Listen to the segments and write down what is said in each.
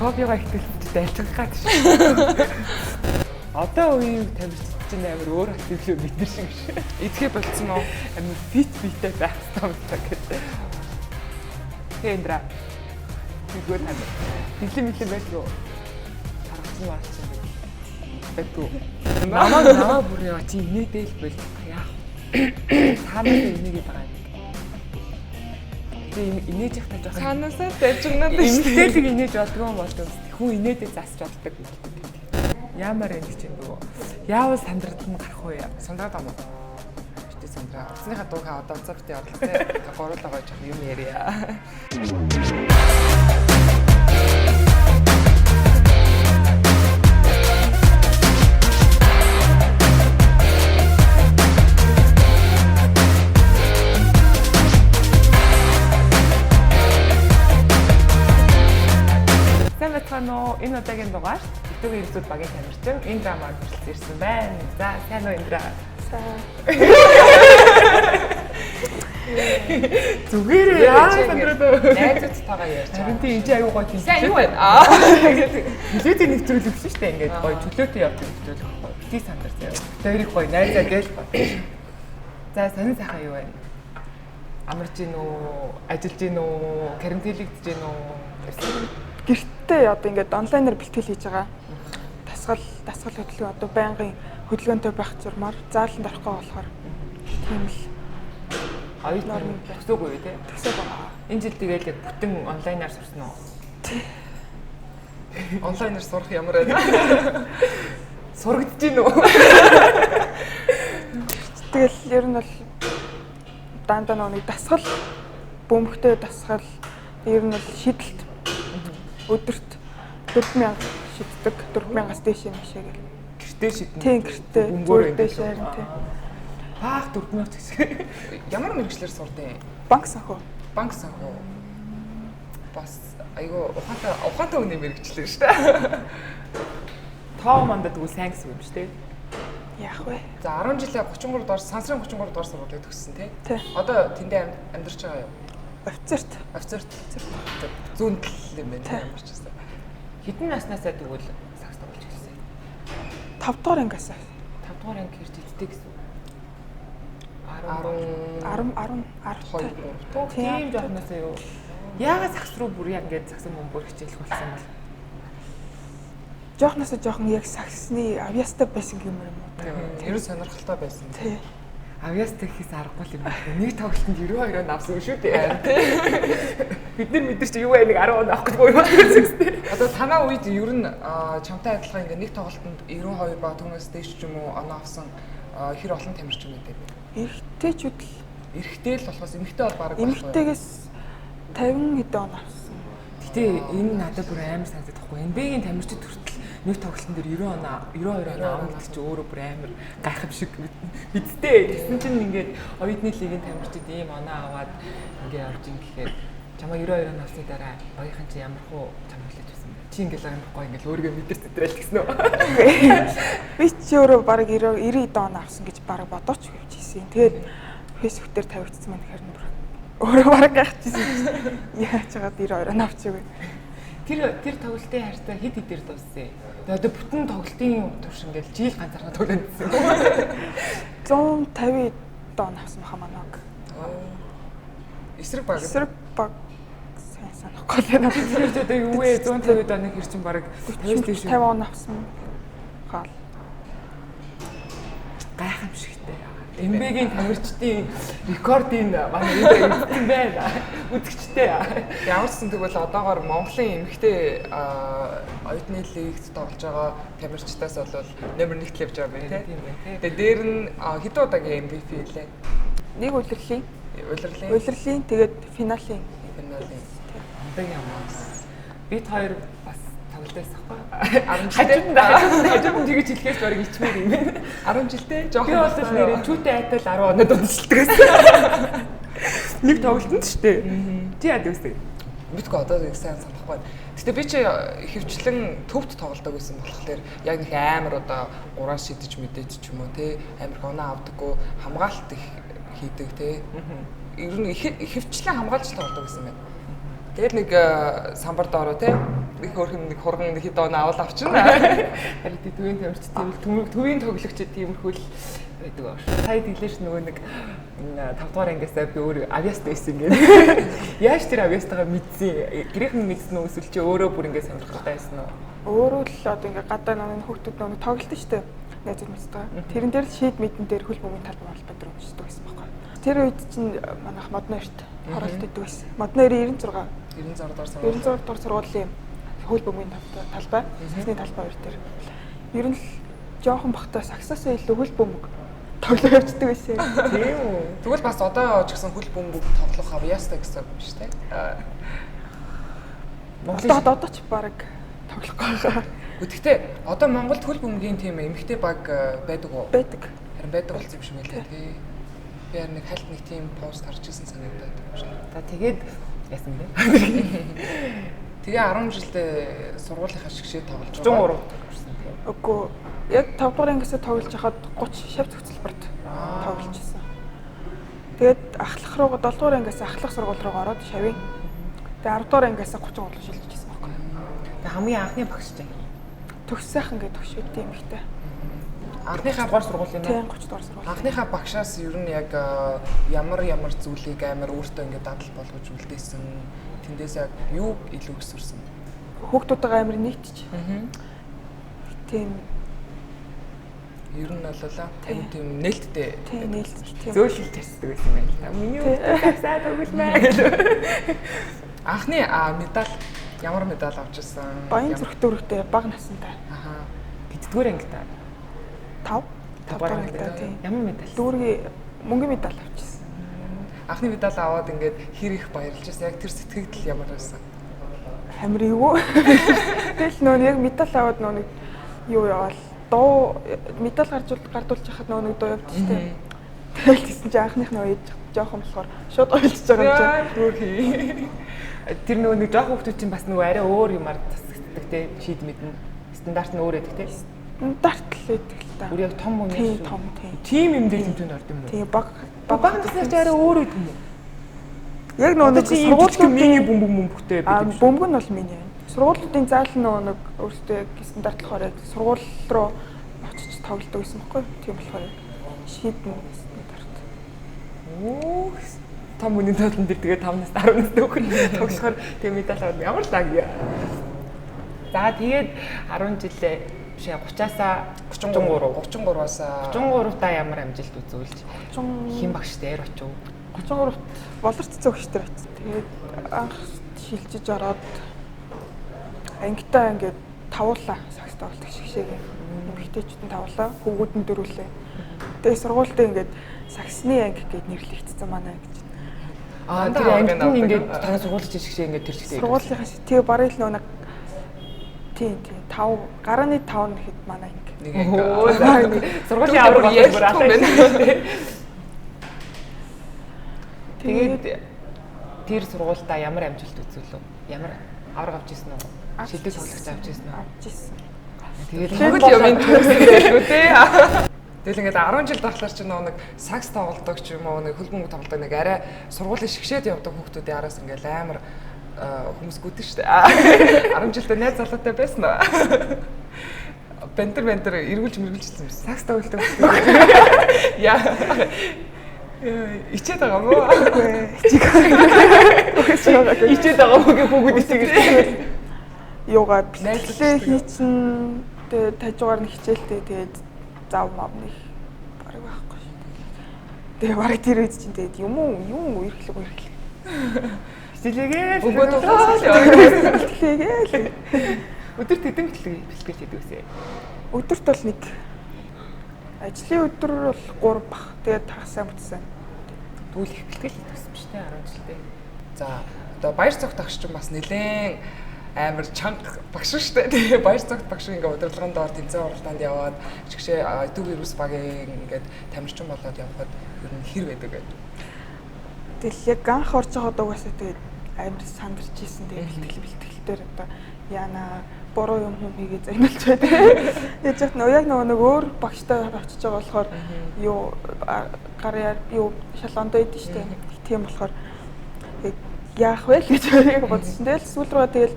кофегаа ихтэлж дайлах гад шүү. Одоо үеийг тамирчид чинь амар өөр хэвлээ мэдэр шиг шүү. Идэхэ болцсон уу? Амар фиттэй байх хэрэгтэй гэдэг. Тэндра. Тэгвэл хамаа. Бэлэн байлгүй. Харагдсан байна чинь. Бэтгүү. Намаа бүр яа чи инээдэл бэл яах. Таамаг инээгээд байгаа юм. Тэгээ инээж явах тань жоохон цаанаасаа дайжгнаад имэгтэйг инээж болдгоо юм болов. Хүн инээдээ засч болдог. Ямар энэ чинь нөгөө. Яавал сандраад нь гарах уу яа. сандраад амаа. Битээ сандраа. Цэцнийхаа дуугаа одоо цавтын орлоготой гуруулаа гоож юм ярья. Энэ удаагийн дугаар Итгэвийн Ирсүүд багийн тамирчин энэ драмаар хүрэлцэн ирсэн байна. За сайн уу Индра? Сайн. Зүгээр яа сандраад найзуудтайгаа ярьж байгаа. Харин тийм энэ аюу гоё тийм. Сайн юу байна? Хилээтэй нэвтрүүлэг биш шүү дээ. Ингээд гоё чөлөөтэй явдаг нэвтрүүлэг гоё. Бити сандар заяа. Тэрийг гоё найзаа гээл гоё. За сонин сайхан юу байна? Амарч гин үү? Ажиллаж гин үү? Карантинлэгдэж гин үү? Гэртээ одоо ингээд онлайнаар бэлтгэл хийж байгаа. Дасгал хөдөлгөөн одоо байнгын хөдөлгөөнтэй байх зурмаар зааланд орохгүй болохоор тийм л аюул норм төсөөгүй тий. төсөө байгаа. Энэ жил тэгээд яг бүтэн онлайнаар сурсан уу? Онлайнаар сурах ямар байна? Сурагдаж гин үү? Тэгэл ер нь бол дандаа нэг дасгал бөмбөгтэй дасгал ер нь бол шидэлт өдөрт 4000 шиддэг 4000-аас дээш юм шиг гэл. Гэртээ шиднэ. Тийм гэртээ Бөмбөгөөр дээш харин тийм. Баах 4000 гэсэн. Ямар мэргэжлэр сурдیں۔ Банк санхүү. Банк санхүү. Бас айгүй ухаантай хүний мэргэжлэр шүү дээ. Тоо мандад үгүй сайн гэсэн юм шүү дээ. Яах вэ? За 10 жилээ 33 дугаар сансрын 33 дугаар сургуулийг төгссөн тий. Тий. Одоо тэндээ амьдарч байгаа юу? Офицерт. Зүүн тал юм байна ямар ч гэсэн. Хэдэн наснаасаа тэгвэл сакс тоглож эхэлсэн? 5 дугаар ангиас. 5 дугаар анги хэрж иддэг гэсэн. 10 тийм жоохносоо юу? Яагаад сакс руу бүр яг ингэж саксан бөмбөр хичээлэх болсон бол? Жоохносоо жоохон яг саксны авьяастай байсан юм уу? Ер нь сонирхолтой байсан. Тий. Авьяастай гэхээс аргагүй юм байна. Нэг тоглолтод 92 он авсан шүү дээ. Бид нар мэдэрч юу вэ нэг 10 он авахгүй юм байна. Одоо танаа үед ер нь чамтай адилхан ингээ нэг тоглолтод 92 ба түүнээс дээш ч юм уу оноо авсан хэр олон тамирчин байдаг вэ? Эрэгтэйчүүд л эрэгтэй л болохоос эмэгтэй бол баг эмэгтэйгээс 50 хэдэн он авсан. Гэтэ энэ надад бүр амар санагдаад байхгүй. NBA-ийн тамирчид хүртэл нэг тоглолтын дээр 90 оноо 92 оноо авах гэдэг чинь өөрөө бүр амар гайхав шиг бидтэй. Тэгсэн чинь ингээд оюутны лигийн тамирчид ийм оноо аваад ингээд явж ин гэхээр чамаа 92 оноо авсны дараа багийнхан чи ямар хуу чамаа хэлж байсан бэ? Чи ингээд амар гоё ингээд өөрийгөө мэдэрч тэтрэл гэсэн үү? Би ч өөрөө баг 90 он авсан гэж баг бодооч хөвчихсэн. Тэгээд фэйсбүүк дээр тавигдсан маань хэрнээ бүр өөрөө баг гайхчихсан. Яаж чагаад 92 он авчихгүй. Тэр тоглолтын хайртай хэд хэдээр дууссан. Тэгээ одоо бүтэн тоглолтын турш ингээд жил ганцаараа тоглосон. 150 он авсан баха манайг. Эсрэг баг. Сайн санахгүй байна. Тэр одоо юу вэ? 150 оны хэр чин баг 50 он авсан. Хаал. Гайхамшигтай. NBA-гийн тамирчдын рекордын манай энэ байна. Үзэгчтэй. Ямар ч юм тэгвэл одоогоор Монголын эмэгтэй оюутны лигт тоглож байгаа тамирчдаас бол номер 1-т явж байгаа байна тийм ээ. Тэгээ дээр нь хэдэн удаагийн MVP лээ? Нэг улирлын. Улирлын тэгээд финалийн. Амбагийн амаас. Бид хоёр бас тоглолтоос ахгүй. 10 жилдээ хажууд нь тэгэж хэлхээс барыг ичмээр юм байна. 10 жилдээ жоохон би бол нэрээ чүүтэй айтал 10 оноод уншилдаг гэсэн. Нэг тоглолтод шүү дээ. Чи яд үстэй. Мэдгүй одоо их сайн санахгүй байна. Гэтэ би чи хөвчлэн төвд тоглодог байсан болохоор яг нэг амар одоо 3 шидэж мэдээж ч юм уу те амар гоноо авдаггүй хамгаалт их хийдэг те. Ер нь хөвчлэн хамгаалж тоглодог гэсэн байна. Тэгээд нэг самбард ороо те их өөрхөн нэг хурган хэд он авал авчна. Харин төвийн тамирчид тийм төвийн тоглогчид тиймэрхүү л байдаг ба. Сая тэглэж нөгөө нэг 5 дугаар ангиасаа би өөр авьяаст байсан ингээд. Яаж тэр авьяастайгаа мэдсэн? Гэрийнхэн мэдсэн үү эсвэл чи өөрөө бүр ингээд сонирхолтой байсан уу? Өөрөө л одоо ингээ гадаа нэг хүүхдүүд нэг тоглолт штэ. Найзууд мэддэг. Тэрэн дээр л шийд мэдэн дээр хөл бөмбөгийн талбай холбоо дээр уншдаг байсан байхгүй. Тэр үед чинь манайх моднорт хоролт идэв байсан. Моднорын 96 дугаар сургуулийн хөл бөмбөгийн талбай, саксны талбай хоёр дээр. Ер нь л жоохон бахтаа саксаас илүү хөл бөмбөг тоглож явждаг байсан. Тийм үү. Тэгвэл бас одоо ч гэсэн хөл бөмбөг тоглох авьяастай гэсэн юм шүү дээ. Одоо ч баг тоглох байгаа. Гэхдээ одоо Монголд хөл бөмбөгийн тийм эмэгтэй баг байдаг уу? Байдаг. Харин байдаг болсон юм шиг байлаа тий. Би харин нэг хальт нэг тийм пост харж ирсэн санагдаад байна. За тэгээд яасан бэ? Тэгээ 10 жилдээ сургуулийнхаа шигшээ тоглож 103 Үгүй яг 5 дугаар ангиасаа тоглож хахад 30 шав цогцлборт тоглож ирсэн. Тэгээд ахлах руу 7 дугаар ангиасаа ахлах сургууль руу ороод шавын. Тэгээд 10 дугаар ангиасаа 30 гол шилжиж ирсэн байхгүй. Тэгээд хамгийн анхны багш чинь төгс сайхан гэдэг төгш өгд юм ихтэй. Анхныхаа дугаар сургуулийн тийм 30 дугаар сургууль. Анхныхаа багшаас ер нь яг ямар зүйлийг амар өөртөө ингээд дадал болгож үлдээсэн. Тэндээс яг юу илүү өсвөрсөн? Хүүхдүүдтэйгээ амар нийтч. Тийм. Ер нь болоо тийм нээлттэй. Тийм нээлттэй. Тийм. зөөлөлт хийдэг байсан юм байна. Миний үсээ төгөлмээ гэж. Анхны медаль ямар медаль авч ирсэн? Баян зүрх дөрөвтэй бага насантай. Аха. Тэдгээр ангитай. 5 дугаар ангитай тийм. Ямар медаль? Дүүргийн мөнгөний медаль авчихсан. Анхны медаль аваад ингээд хэр их баярлж байсан. Яг тэр сэтгэгдэл ямар байсан? Хамир юу? Тэгэл нөө яг медаль аваад нөө нэг юу яваал дуу медаль гардуулж яхад нөө нэг дуу явд штэ. Тэгэл тийсэн чи анхных нөө ээж жоохон болохоор шууд ойлж байгаа юм чи. Тэр нөгөө нэг жоох хүмүүс чинь бас нөгөө арай өөр юмар засагддаг те шийд мэднэ. Стандарт нь өөр байдаг те. Стандарт л байдаг л та. Бүр яг том юм тийм том тийм. Тим юм дээр тэмцээнд орд юм уу? Тийм баг насны ч арай өөр үед юм уу? Яг нөгөө нэг сургуулийн миний бөмбөгтэй байдаг. Бөмбөг нь бол миний байна. Сургуулийн заал нь нөгөө нэг өөртөө стандарт болохоор яг сургууль руу очиж тоглодог гэсэн байхгүй юу? Тийм болохоор шийдэн стандарт. Оо том үнийн тоолн дээр тэгээ 5-аас 10-аас дөхөр тоглохоор тэгээ медаль авах ямар лаг яа. За тэгээд 10 жилээ биш 30-аас 33-аас та ямар амжилт үзүүлж хин багш дээр очив. 33-т болорт цогч дээр очив. Тэгээд анх шилжиж ороод ангитаа ингээд тавуулаа сакс тоглолт шигшээгээ. Эмэгтэйчүүд нь тавуулаа, хөвгүүд нь дөрвөлээ. Тэгээд сургуультай ингээд саксны анги гэд нэрлэгдсэн манай гэж. Тэр ангид нь ингээд танаа сургуулийн шигшээ ингээд тэр чигтэй. Сургуулийнхаа тэгээ барыг л нэг тийм 5 гарааны 5 нэхэд манай анги. Сургуулийн авраг бүр алаа байна. Тэгээд тэр сургуультай ямар амжилт үзүүлв? Ямар авраг авч ирсэн үү? Шилдэг тоглогч авч ирсэн үү? Авч ирсэн. Тэгээд хөл юмын төгсөн байлгүй тий. Тэгэл ингээд 10 жил дахлаар чи нэг сакс тоглодог ч юм уу нэг хөл бөмбөг тоглодог нэг арай сургуулийн шигшээд явдаг хүмүүсийн араас ингээд амар хүмүүс гүдэг шүү дээ. 10 жилдээ найз залуутай байсан уу? Бентер эргүүлж мэргэлжсэн байсан. сакс тоглодог. Яа. Ичээд байгаа мó. Ичээд байгаа мó гэх бүгд ичээгээл. Юугаад бэлтгэлээ хийчихэн тэгээд тажигаар нь хичээлтэй тэгээд зав мавны бараг байхгүй шүү. Тэгээ бараг тэр үед чинь тэгээд юм ирэхлэг. Хичээлээгээл. Бэлтгэлээгээл. Өдөр тэдэм бэлтгэж хийдэг үсэ. Өдөрт бол нэг ажлын өдөр бол 3 бах. Тэгээд тагсаа бүтсэн. Түүл их бэлтгэл хийдэг юм шүү дээ 10 жилдээ. За одоо баяр цогт багш ч бас нэлээд амар чанга багш шүү дээ. Баяр цогт багш ингээ удирдлагын доор тэмцээн оролтоонд яваад чигшээ төв вирус багийн ингээд тамирчин болоод явхад ер нь хэр байдаг вэ? Тэгэл яг анх орж байгаа дугасаа тэгээд амар сандарч ийсэн. Тэгээд бэлтгэл дээр одоо яана буруу юм хийгээ загнуулж байдаг. Яаж ч яг нэг өөр багштай очиж байгаа болохоор юу гараар юу шалгоонд байдаг шүү дээ. Тийм болохоор яах вэ гэж яг бодсон. Тэгэл сүүл рүү тэгэл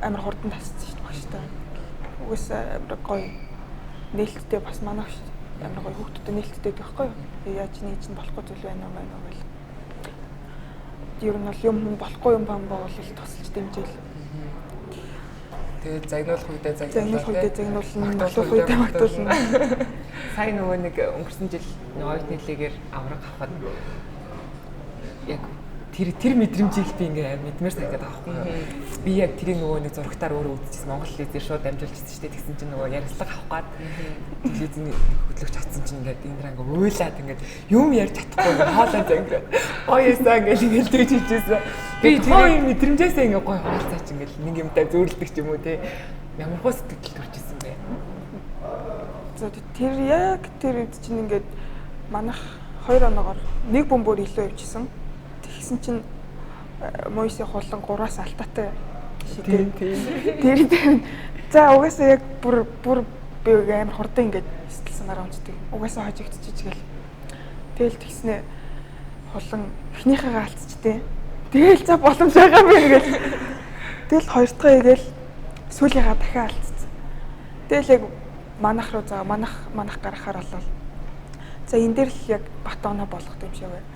амар хурдан тасчихсан шүү дээ багштай. Угаасаа амар гоё нээлттэй бас манай багш амар гоё хүүхдүүдэд нээлттэй байхгүй юу? Яаж нэг чинь болохгүй зүйл байна уу гэл. Ер нь бол юм болохгүй юм бол тусалж дэмжээл. Тэгээд загнуулах үедээ загнуулна, магтуулах үедээ магтуулна. Сайн нөгөө нэг өнгөрсөн жил оюут нийлээгээр авраг авахад яг тэр мэдрэмжийг би ингээ мэдмээр санагдаад байгаа байхгүй. Би яг тэрийг нөгөө нэг зурагтаар өөрөө үзчихсэн Монгол лизээр шууд дамжуулчихсан шүү дээ. Тэгсэн чинь нөгөө ярилцлага авах гад телевизний хөтлөгч атсан чинь ингээ энэ дэр ингээ уйлаад ингээ юм ярьж чадахгүй хоолой зангираад гоёсаа ингээ тэгж хийжсэн. Би тэр мэдрэмжээсээ ингээ гоё хаалцаач ингээ нэг юмтай зөөрлөдөг ч юм уу те. Ямар хөө сэтгэл төрчихсэн бэ? Тэр яг тэр үед чинь ингээд манайх 2 оноогоор нэг бөмбөр илүү явжсэн. Тэгсэн чинь Моисе хулан 3-аас алтаатай шидэв. Тэр за угаасаа яг бүр би амар хурдан ингээд сэтгэл санаараа унцдаг. Угаасаа хожигдчихжгээл. Тэгэл тэгснэ хулан эхнийхээгээ алдчихтэй. Тэгэл за боломж байгаа мэн гэл. Тэгэл хоёр дахь игээл сүүлийнхаа дахиад алдчихсан. Тэгэл яг манах руу за манах гарахаар болол. За энэ дээр л яг батоноо болгох юм шиг байна.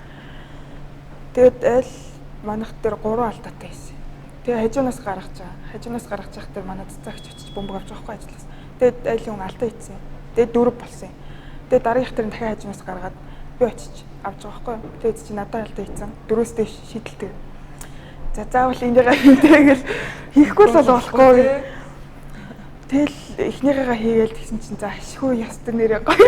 Тэгэд аль манах дээр 3 алдаатай байсан. Тэгээ хажуунаас гаргаж байгаа. Хажуунаас гаргаж явах дээр манай цацаагч очиж бөмбөг авч явахгүй ажилласан. Тэгээд аль хүн алдаа ийцсэн. Тэгээд 4 болсон. Тэгээд дараагийнх дээр дахиад хажуунаас гаргаад би очиж авч байгаа байхгүй. Тэгээд чи надад алдаа ийцсэн. 4-өөс дээш шийдэлтэй. За заавал эндээгээ хийгээл хийхгүй л болохгүй. Тэгэл эхнийхээгээ хийгээл тэгсэн чинь за ашгүй ястар нэрээ гоё.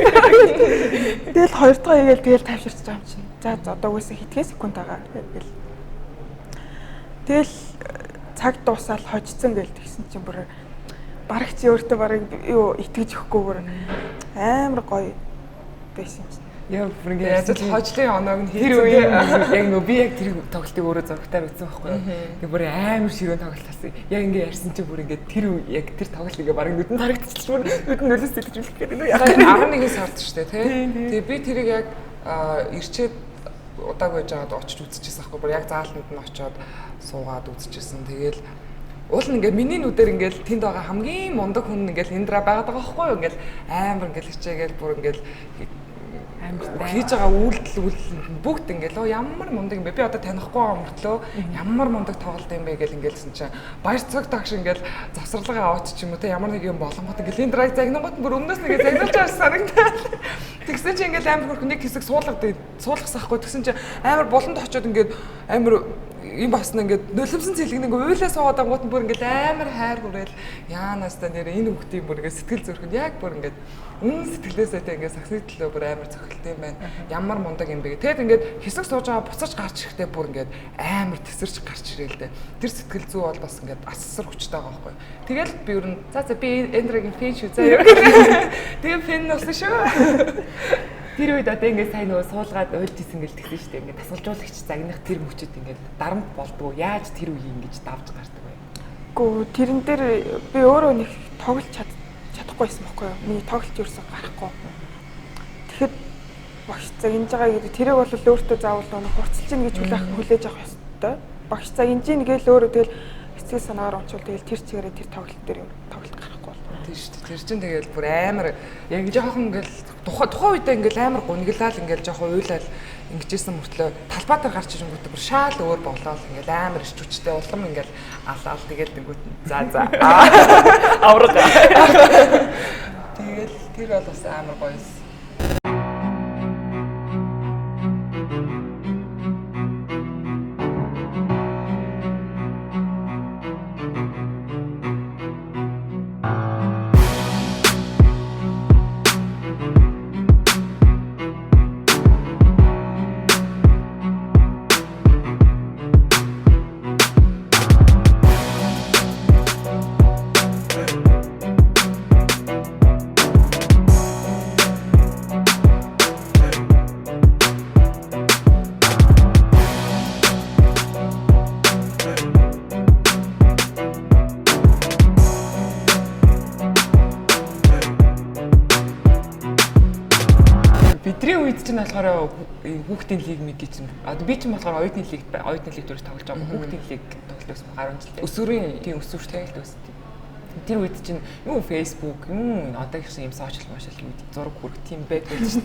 Тэгэл хоёр дахь хийгээл тэгэл тайвширч байгаа юм чинь. За одоо угаасаа хитгэн секунд байгаа гэл. Тэгэл цаг дуусаад хожицсан гэл тэгсэн чинь бүр бараг чи өөртөө бараг юу итгэж өгөхгүй бүр амар гоё байсан чинь. Яа бүр ингээд яаж хожлын оноог нь тэр үе яг нөө би яг тэр тоглолтыг өөрөө зургатаар үзсэн байхгүй юу. Тэгээ бүр амар ширүүн тоглолт тасан. Яг ингээд ярьсан чинь бүр ингээд тэр яг тэр тоглолт ингээ бараг нүдэнд харагдчихсан бүр нүд нөлөөс сэтгэжүүлэх гэдэг нь. Яг 11 сард шүү дээ тий. Тэгээ би тэрийг яг ирчээд удааг байж байгаад очиж үзчихсэн байхгүй бүр яг заалтанд нь очиод суугаад үзчихсэн. Тэгээл уул нь ингээ миний нүдээр ингээл тэнд байгаа хамгийн мундаг хүн ингээл эндра байгаад байгаа байхгүй юу. Ингээл амар ингээл хичээгээл бүр ингээл хийж байгаа үйлдэл бүгд ингээл ямар мундаг юм бэ? Би одоо танихгүй байгаа мөртлөө ямар мундаг тоглолт юм бэ гэл ингээл чинь баяр цог тагш ингээл завсралгаа аваач ч юм уу те ямар нэг юм болонгот ингээл энэ драг загнангот бүр өмнөөс нэгээ загнуулж байгаа санагдаад. Тэгсэн чинь ингээл амар хөрх нэг хэсэг суулгасахгүй тэгсэн чинь амар болонд очиод ингээд амар юм басна ингээд нөлөмсөн цэлгэн ингээ уйлаа суугаад ангууд бүр ингээд амар хайр хүрээл яанаас та нэр энэ хүүхдийн бүр ингээд сэтгэл зүрхэнд яг бүр ингээд сэтгэлээсээ тэ ингээд сагсны төлөө бүр амар цохилт юм байна. Ямар мундаг юм бэ. Тэгэд ингээд хэсэг сууж байгаа буцаж гарч ирэхдээ бүр ингээд амар тесэрч гарч ирээл тэ. Тэр сэтгэл зүй бол бас ингээд асар хүчтэй байгаа байхгүй. Тэгэл би ер нь за би эндрагийн фэн шүү заяа. Тэгээ фэн нусан шүү. Тэр үед одоо ингээд сайн нөгөө суулгаад уйлж исэн гэл тэгсэн шүү дээ. Ингээд тасгалжуулагч загнах тэр мөчөд ингээд дарамт болдгоо. Яаж тэр үеийг ингэж давж гардаг вэ? Гүү тэрэн дээр би өөрөө нэг тоглож чадахгүй байсан байхгүй юу? Миний тоглолт ерөөсөй гарахгүй. Тэгэхэд багш цаг ингэж байгаа гэдэг тэрийг бол өөртөө заавал нэг хурцлж ийн гэж хүлээж авах ёстой. Багш цаг ингэж ийн гээл өөрөө тэгэл эцэг санаагаар унчвал тэгэл тэр чигээрээ тэр тоглолт дээр тоглолт гарахгүй бол. Тийм шүү дээ. Тэр чинь тэгэл бүр амар яг жоохон ингээл тухайн үедээ ингээл амар гунглал ингээл жоохон уйлал ингэжсэн мөртлөө талбай дээр гарч ирэнгүүтээ бүр шаал өөр болоод ингээл амар ич хүчтэй улам ингээл алаал тэгэл тэнгүүт за авраг. Тэгэл тэр бол бас амар гоёс. чинь болохоор хүүхдийн лиг миг гэж чинь одоо би чинь болохоор оюутны лиг дөрөс тоглож байгаа. Хүүхдийн лиг тоглож байсан 10 жил. Өсвөрийн тийм өсвөртэй л байсан. Тэр үед чинь юу Facebook, юм одоо гэсэн юм сошиал зураг хүрх тийм байдаг чинь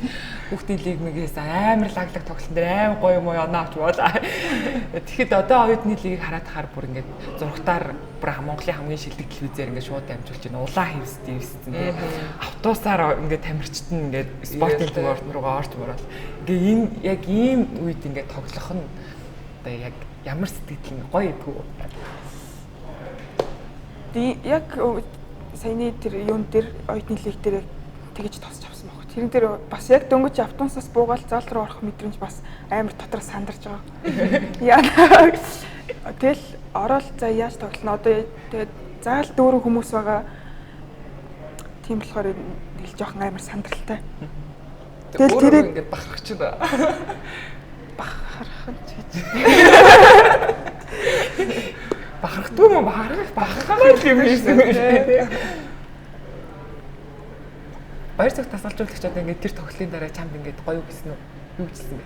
хүүхдийн лиг мэгээс амар лаглаг тоглолтын дээр амар гоё юм яана авч болоо. Тэгэхэд одоо оюутны лигийг хараад хахаар бүр ингээд зурагтаар бүр Монголын хамгийн шилдэг телевизээр ингээд шууд дамжуулж байна. Улаан хевссэн тийм автобусаар ингээд тамирчид нь ингээд спортын төв руугаа орж морол. Ингээ энэ яг ийм үед ингээд тоглох нь одоо яг ямар сэтгэл нь гоё идэггүй. Яг саяны тэр юун дээр оюутны лиг дээр тэгэж тосч авсан баг. Тэрэн дээр бас яг дөнгөж автобусаас буугаад зал руу орох мэдрэмж бас амар дотор сандарч байгаа. Яа. Тэгэл ороод за яаж тоглоно одоо тэгээд заал дүүрэн хүмүүс байгаа. Тийм болохоор нэг жоохон амар сандралтай. Тэгэл тэрийг ингээд бахарах ч удаа. Бахарах нь гэж. Бахархдгүй юм бахархагаа юм хийсэн юм шиг. Баяр цагт тасалжуулагчид ингээд тэр тоглолтын дараа чамд ингээд гоё гэсэн үү? Юу гэсэн бэ?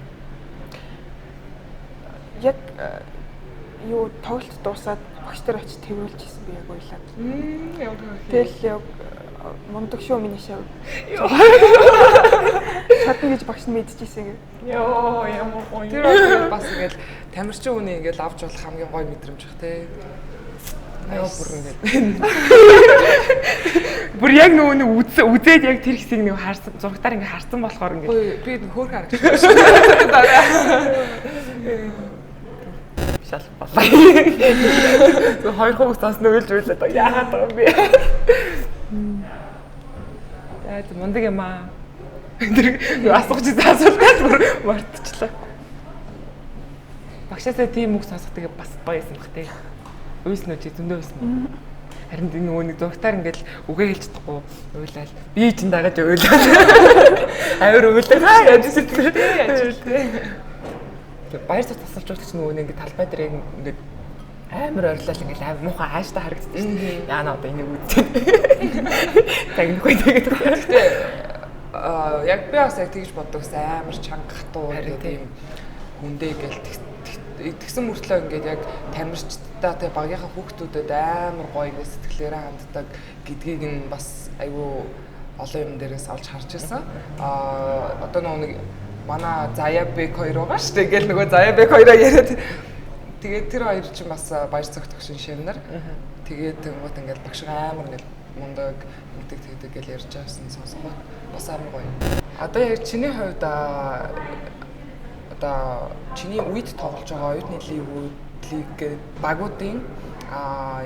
Яг юу тоглолт дуусаад багш нар очиж тэрвүүлж хийсэн би яг уйлаад. Тэгэл мундаг шүү миний шав. Чадна гэж багш нь мэдчихсэн юм. Йоо ямар гоё. Тэр бас ингээд тамирчин хүний ингээд авч болох хамгийн гоё мэдрэмж бах те. Яа бүр ингээд. Бүр яг нөгөө үзээд яг тэр хэсгийг нэг харсан зурагтаар ингээд харсан болохоор ингээд би хөөх харагдсан. Шал болоо. Хоёр хүмүүс бас нөөлж үйлээ яагаад байгаа юм бэ? Яа мундаг юм аа. Тэр асууж асуултад бүр мартчихлаа. Багшаасаа тийм үг сонсохдаг бас гоё юм бах те. Үйснэ чи зөндөө үйснэ. Харин нөгөө нэг зургатаар ингээд үгээ хэлж чадахгүй уйлал. Би ч дагаж уйлал. Авир уйлал. Яаж сэтгэл те. Баяр цагт тасалжуулагч нөгөө нэг ингээд талбай дээр ингээд амар ойрлол ингээд амар муухай хааштай харагддаг шин. Яана одоо энийг үзээд. Тагнахгүй тэгээд. Гэтэ яг би бас яг тэгж боддог гэсэн амар чанга хатуу тийм хүндээ гээл тэгсэн мөртлөө ингээд яг тамирчдаа тэг багийнхаа хүүхдүүдэд амар гоё ингэ сэтгэлээрээ ханддаг гэдгийг нь бас айгүй олон юм дээрээс олж харж байсан. Одоо нэг манай Заяа Бек 2 байгаа шүү дээ. Ингээл нөгөө Заяа Бек 2-аа яриад тэгээд тэр хоёр ч бас баяр цагт төгшин шивнэр. Тэгээд тэнгуут ингээл багш амар ингээл мундаг мэддэг тэгдэг гэж ярьж байсан сонсгоо бас амар гоё. Одоо яг чиний хувьд одоо чиний үед тоглож байгаа оюутны лиг багуудын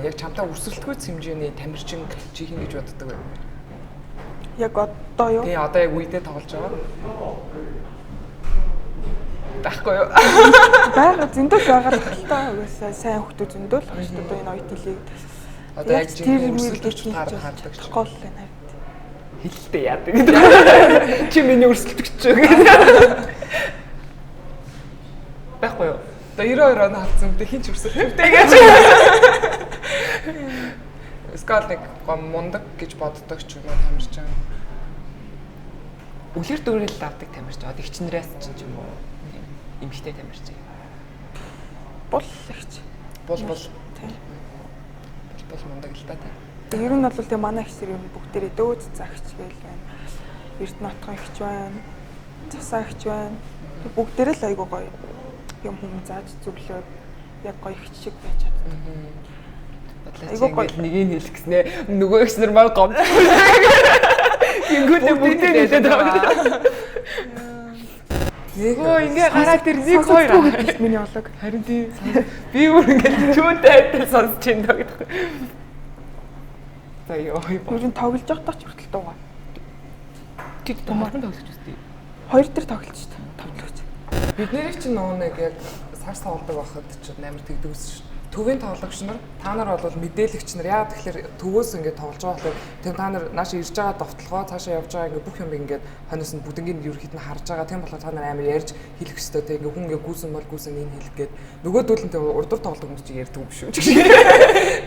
яг чамтай өрсөлдөхүйц хэмжээний тамирчин чи хин гэж боддог вэ? Яг одоо юу? Тий одоо яг үедээ тоглож байгаа. Баггүй юу? Бага зөндөл байгаа л та угаасаа сайн хүмүүс зөндөл багш одоо энэ оюутны лиг одоо яг тийм өрсөлдөгч хардаг ч гол байна. Хилтэй яадаг гэдэг. Чи миний өрсөлдөгч ч гэдэг. Баггүй юу? Одоо 92 он хавцсан үедээ хинч өрсөлдөгтэй гэж. Скал нэг мундаг гэж боддог ч юм уу тамирчин. Үлгэр дүүрэл авдаг тамирчин. Одоо ихчнэрээс ч юм уу эмхтэй тамирчин. Бол ихч. Бол тий. Бол мундаг л та. Ер нь бол тэг манай ихсэр юм бүгдээрээ дөөд загч гээл байна. Эрт нотгон ихч байна. Засаа ихч байна. Бүгдээрээ л айгуу гоё юм хүм зааж зөвлөөд яг гоё ихч шиг байж чаддаг. Айгуу гоё нэгийг хэлэх гэснээ нөгөө ихс нар маа гомд. Ингэхдээ бүгдээ хэлээд байгаа. Нөгөө ингээ гараад тэр 1 2 миний олог. Харин тийм би бүр ингээ чүүнтэй адил сонсож байна даа гэдэг. За ёо. Юу н тоглож байхдаа ч хүртэл дуугаа. Тэг томорхон тоглож үстэй. Хоёр дээр тоглож шүү дээ. Тоглож. Бид нэр чинь нөгөө нэг яг сарс тоглодог байхад ч амар тэгдэг ус шүү. Төвийн тоглогч нар та нар бол мэдээлэгч нар яа тэгэхээр төвөөс ингээд тоглож байгаа болохоор тийм та нар нааш ирж байгаа довтлогоо цаашаа явж байгаа ингээд бүх юм ингээд хойноос нь бүдингийн ерөөхдөө харж байгаа тийм болохоор та нар амар ярьж хэлэх хэрэгтэй тийм ингээд хүн ингээд гүйсэн бол гүйсэн энэ хэлэх гээд нөгөөдөл нь урдуур тоглодог хүмүүс чинь ярьдаг юм шүү.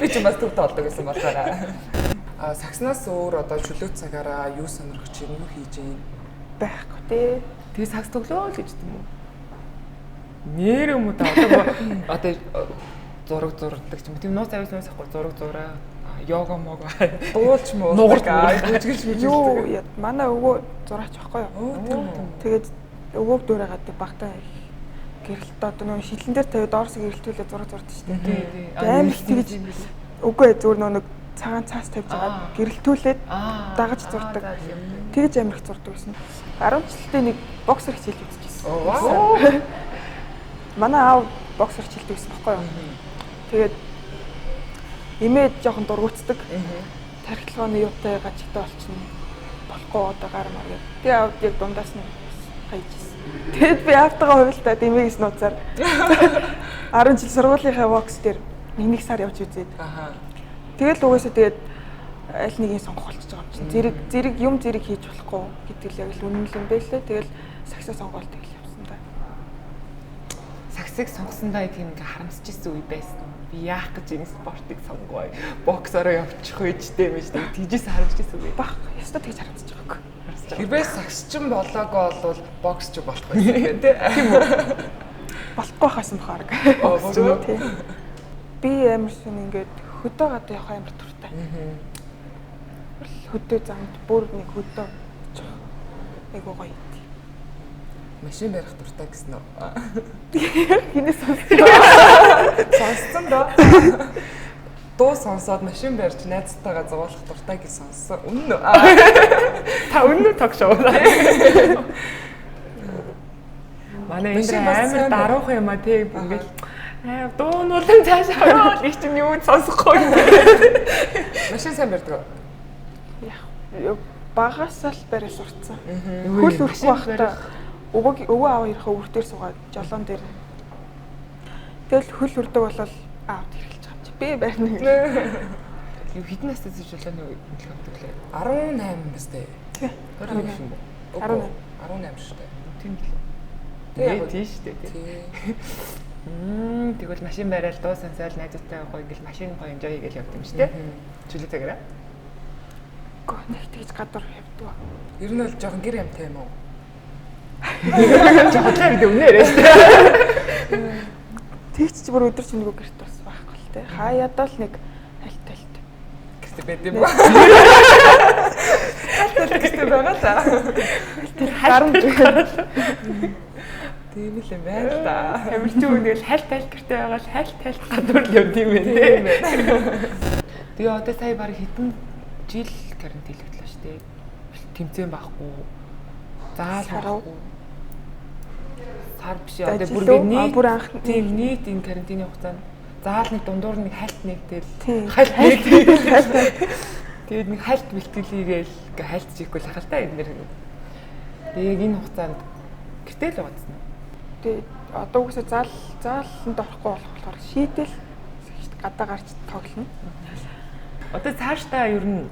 Би ч бас төв тоглодог гэсэн болохоор сакснаас өөр одоо чөлөө цагаараа юу сонирхож чинь юу хийж юм байхгүй тий. Тэгээ сакс тоглоо л гэж юм уу? Нэр юм уу та одоо зураг ч юм. Тийм нууц авьяас ахгүй зураг зураа йога мого дуулч муу үзгэлж юу манай өвөө зураач байхгүй юу. Тэгээд өвөөг дуурайгаад багтаа гэрэлт одоо нөгөө шилэн дээр тавиад доорс гэрэлтүүлээ зураг зурдаг шүү дээ. Амар их тэгж үгүй зүгээр нөгөө цагаан цаас тавьж байгаа гэрэлтүүлээд дагаж зурдаг. Тэгж амар их зурдаг гэсэн. 10 жилдээ нэг боксер хичээл үзчихсэн. Манай аав боксер хичээлдэг гэсэн байхгүй юу. Тэгээд имээд жоохон дургуутдаг. Тархилгооны юутай гажигтай болчихно. Болохгүй одоо гар мар гэдэг. Би аавд яг дундаас нь хайжсэн. Тэгэд би аавтайгаа хувилтаад имээс нууцаар 10 жил сургуулийнхаа бокс дээр нэг сар явж үзээд. Тэгэл угаасаа тэгээд аль нэгийг сонгох болчихж байгаа юм чинь. Зэрэг хийж болохгүй гэдэг л яг л үнэн л юм байлээ. Тэгэл саксаа сонгоол тэгэл явсан да. Саксыг сонгосондоо тийм ингээ харамсаж ирсэн үе байсан. Би яах гэж энэ спортыг сонгоё. Боксороо явчих үедтэй юм шүү дээ. Тэгжээс харамсаж ирсэн үе. Бах, ястаа тэгж харамсаж байгаагүй. Хэрвээ саксчин болоогүй бол боксч болох байсан тийм үү? Болохгүй хасан бахарг. Тийм. Би амар шин ингээд хөдөө гадаа явах амар туртай. Хөдөө замд бүр нэг хөдөө айгуу гоё. Машин барих дуртай гэсэн үү? Хинээс сонссон доо. Дуу сонсоод машин барьж найзтайгаа зовоолох дуртай гэж сонссон. Үнэн үү? Та үнэн ток шоу. Манай энэ амар даруух юм а тий ингээл дуу нь бол цаашаа ороод их чинь юу сонсохгүй. Машин сайн барьдаг. Багаас л барай сурцсан. Хөл өрөхгүй байхдаа өвөө аав ярих өвөр дээр суугаад жолоон дээр. Тэгэл хөл өрдөг болол аавд хэрэлж байгаа юм чи. Би барина. Юу хэдэн настай жолооны хөдөлгөөн авдаг лээ? 18 настай. Тий. 18 шүү дээ. Тийм л. Тэгээ тийш дээ тий. Тэгвэл машин барайл дуу сонсоол найзтай гоё ингээл машин гоё enjoy хийгээл явд юм шүү дээ. Чүлээ цагаараа. Гэхдээ нэг тэгж гадуур явдаг. Ер нь бол жоохон гэр амтай юм уу? Жохлаа гэдэг үнээрээ шүү дээ. Тэгч ч бүр өдөр чинь нэг гэрт бас байхгүй л те. Хаяадаа л нэг хальт. Гэвч байд юм ба. Хальт гэвч байгаа та. Харин тийм л юм байна л да. Амирчин үнээл хальт гэртээ байгаа л хальт гадуур л явд юм байна те. Тэгээ одоо сая баг хэдэн жил карантинлэгдлээ шүү дээ. Тэмцээн байхгүй. Заал байхгүй. Сар биш одоо бүр нийт тийм нийт энэ карантины хугацаанд заал нэг дундуур нэг хальт нэгтэл хальт тэгээд нэг хальт бэлтгэлийгээл хальт чийхгүй л хахал та энэ нэр. Тэгээд энэ хугацаанд гэртэл байгаадсан. Тэгээд одоо үгүйсээ зааланд орохгүй болохоор шийдэл гадаа гарч тоглоно. Одоо цаашдаа ер нь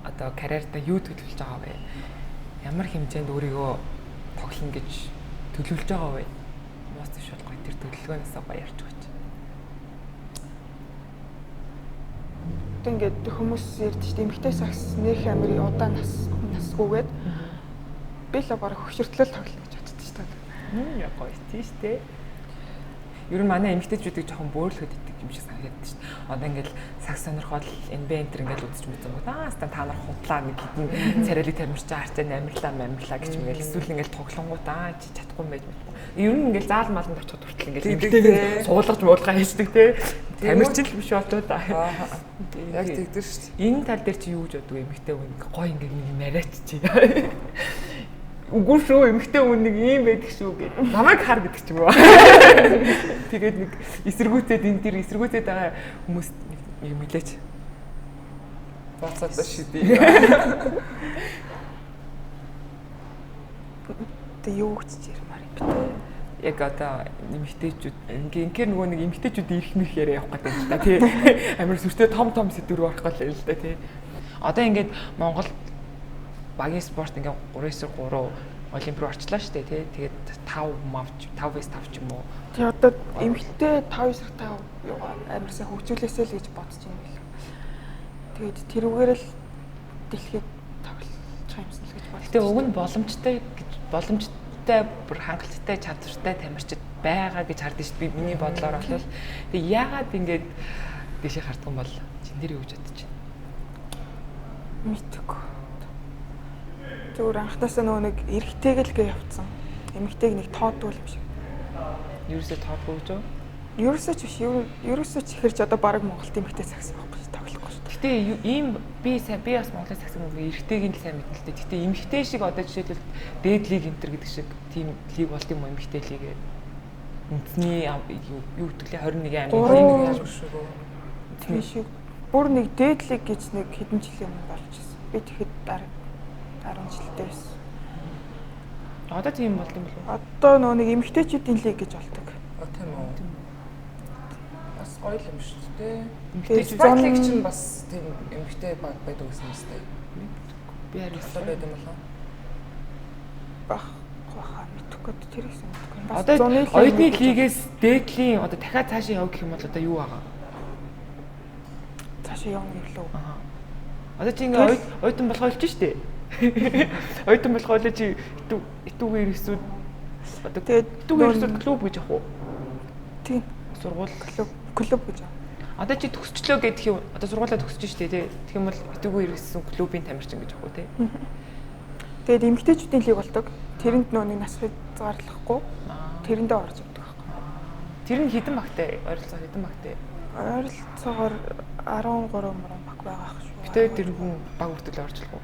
одоо карьертаа юу төлөвлөж байгаа вэ? Ямар хэмжээнд өөрийгөө тоглоно гэж төлөвлөж байгаа вэ? Моос биш болгоо тэр төлөвлөгөөнөөс гоё ярьж байгаа ч. Одоо ингээд хүмүүс ярьдаг шүү дээ. Эмэгтэй сакс нөх амар удаан насгүйгээд би л бараг хөвшөртлөл тоглоно гэж боддог шүү дээ. Яа гоё тийш дээ. Ер нь манай эмэгтэйчүүдийг жоохон бөөлөхөд идэг юм шиг санагдаад шүү дээ. Одоо ингээд сакс сонирхоод NBA энтер ингээд үзэж мэдсэн. Ста та нар хутлаа нэг хитэн царайлыг тамирч харцаа амарлаа гэж мэгэл эсвэл ингээд тоглонгууд чи чадахгүй байж мэдгүй. Ер нь ингээд заал маланд очиход хүртэл ингээд эмэгтэйгээ суулгаж муулгаа хийдэг те. Тамирчин л биш болоо да. Яг тэгдэр шүү дээ. Энэ тал дээр чи юу гэж боддог эмэгтэй хүн гоё ингээд нэг нарайч чи. Үгүй шүү эмэгтэй хүн нэг ийм байдаг шүү гэдэг. Намайг хар гэдэг ч юм уу. Тэгээд нэг эсэргүүцээд энэ тэр эсэргүүцээд байгаа хүмүүс юм хэлээч. Бацаад шидий. Тэ юу гэж ярмаар юм бэ? Яг одоо эмэгтэйчүүд ингээр нөгөө нэг эмэгтэйчүүд ирэх мэх яриа явах гэдэг юм да тий. Амар сүртэй том сэдвэр орох гал юм л да тий. Одоо ингээд Монгол багийн спорт ингээ 3-3 олимп руу орчлаа шүү дээ тий. Тэгээд 5-5 ч юм уу. Тий одоо эмэгтэй 5-5 амар сайн хөгжүүлээсэй л гэж бодож юм билээ. Тэгээд тэрүүгээр л дэлхийд тоглож юмсан л гэж бодлоо. Гэтэ уг нь боломжтой гэж боломжтой бүр хангалттай чадвартай тамирчид байгаа гэж хардсан шүү дээ. Миний бодлоор бол тэг яагаад ингэж дэшээ хардсан бол чин дээр юу гэж бодож байна? Мэдээгүй. Зүгээр анхнаасаа нөгөө нэг эргэтэйг л гээ явцсан. Эмэгтэйг нэг тоодгүй юм шиг. Ерөөсөө тоодгүй гэж юу? Ерөөсөө ч биш. Ерөөсөө ч ихэрч одоо баг Монголд эмэгтэй цагсан байхгүй шүү. Тоглохгүй шүү. Гэтэ ийм би бас Монголын цагсан мөнгө эргэтэйг нь сайн мэднэ л дээ. Гэтэ эмэгтэй шиг одоо жишээлбэл дээд лиг энтер гэдэг шиг тийм лиг болт юм уу эмэгтэй лигээ? Үндэсний юу гэдгэлээ 21 21 шүү. Тийм шиг. Бүр нэг дээд лиг гэж нэг хэдэн жилийн өмнө болж ирсэн. Би тэгэхэд 10 жилдээ байсан. Одоо тийм болд юм болов уу? Одоо нөгөө нэг эмэгтэйчүүдийн лиг гэж болдог. Тийм үү. Бас гоё юм шүү дээ. Эмэгтэйчүүд лиг чинь бас тийм эмэгтэй баг байдаг гэсэн юм шүү дээ. Би харин байдаг юм болоо. Бахаа мэдхгүй тэр их мэдхгүй. Одоо оюутны лигээс дээдлийн одоо дахиад цаашаа явах гэх юм бол одоо юу байгаа? Цаашаа явна гэрлөө. Одоо чи ингээ оюутан болохоо хэлж штэ. Оюутан болохоо л чи итүүгээр эсвэл одоо итүүгээр эсвэл клуб гэж явах уу? Тийм. Сургууль клуб гэж. Одоо чи төгсчлөө гэдэг юм. Одоо сургуулаа төгсөж штэ тий. Тэгэх юм бол итүүгээр ирсэн клубын тамирчин гэж явах уу тий. Тэгээд эмэгтэйчүүдийн лиг болдог. Тэрэнд нөө нэг нас хязгаарлахгүй. Тэрэндээ орж явдаг байхгүй. Тэр нь хэдэн багтай? Ойролцоо хэдэн багтай? Ойролцоогоор 13 баг байгаа ах шүү. Гэтэ тэр хүн баг хүртэл орчлох уу?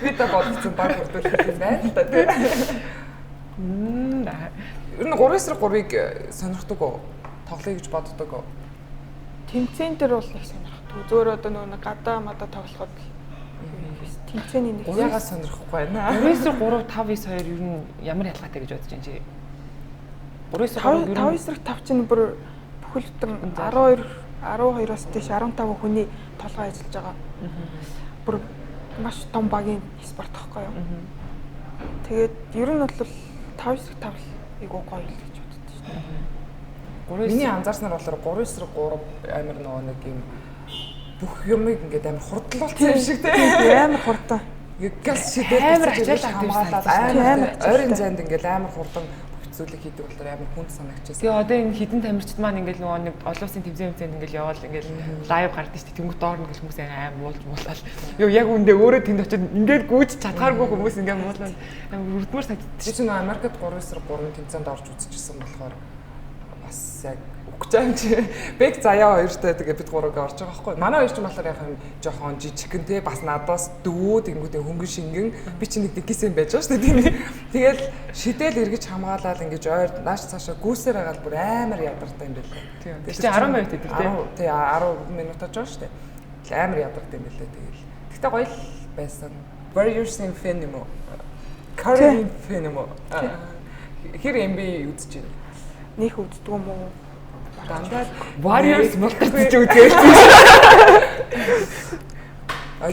Би та бодсон баг хүртэл хэлсэн байна л да тий. Ер нь 3-3-ыг сонирхдаг уу? Тоглоё гэж боддог уу? Тэмцээн дээр бол их сонирхдаг. Зөөр одоо нөгөө гадаа мада тоглоход тэмцээний нэг яагаад сонирхгүй байна? 3-3 5-9-2 ер нь ямар ялгаатай гэж бодож байна чи? 3-3 5-5 чинь бүр бүхэл бүтэн 12-12-оос дээш 15 хүний толгой ажиллаж байгаа. Бүр маш том багийн спорт байхгүй юу? Тэгээд ер нь бол 5-5 айгуу гоё л гэж боддог шүү дээ. Миний анзаарснаар болохоор 3-3 амар нөгөө нэг юм бүх юмыг ингээд амар хурдлуулсан юм шиг тий. Амар хурдан. Газ шидэл хамгаалаад амар ойрын зайд ингээд амар хурдан зүйлийг хийдэг болохоор амар хүнд санагчаас. Тэгээ одоо энэ хідэн тамирчид маань ингээл нөгөө нэг олон улсын тэмцээн ингээл яваал ингээл лайв гардаг шүү дээ. Тэнгүүт доор ингээл хүмүүс амар муулж муулаад. Йоо яг үндэ өөрөө тэнд очиод ингээл гүйж чадхааргүй хүмүүс ингээл муулаад амар үрдмөр санагдчих. Би чинь Америкт 3-3 тэмцээнд орж үзчихсэн болохоор бас яг үгчаан чи бэг заяа хоёртой тэгээ бид гурав орж байгаа байхгүй. Манай хоёр ч болохоор яг юм жоохон жижигхэн те бас надаас дөвөө тэнгүүдээ хөнгөн шингэн би чи нэг гисэн байж байгаа шүү дээ. Тэгэл шидэл эргэж хамгаалаад ингэж ойр нааш цаашаа гүйсээр хагаад бүр амар ядартай юм байлаа. Тийм. Тэг чи 10 минут хэдэг те. Тий 10 минут очиж байгаа шүү дээ. Амар ядартай юм байлаа тэгэл. Гэтэ гоё л байсан. Warriors in Fenimo. Curry Fenimo. Хэр NBA үзэж байна? Нөх үздэг юм уу? Дандаа Warriors мултарч үзээ.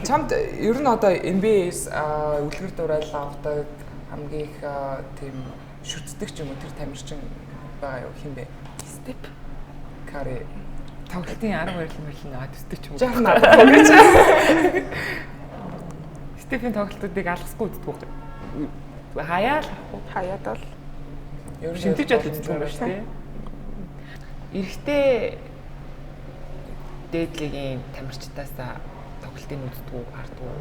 Чамд ер нь одоо NBA-с үлгэр дуурайл авдаг хамгийн их тийм шүтдэг ч юм уу тэр тамирчин байгаа юу хин бэ? Step Curry Тоглолтын 12 мөрлийн төстэй ч юм уу. Жаахан надад гэж. Стефен тоглолтуудыг алгасгүй үздэг байх. Хаяал авах уу? хаяад бол Ер нь шимтэж яд үздэг юм байна шүү дээ. Эрэгтэй дээдлийн тамирчдаас тоглолтын үздэг үү, харддаг уу?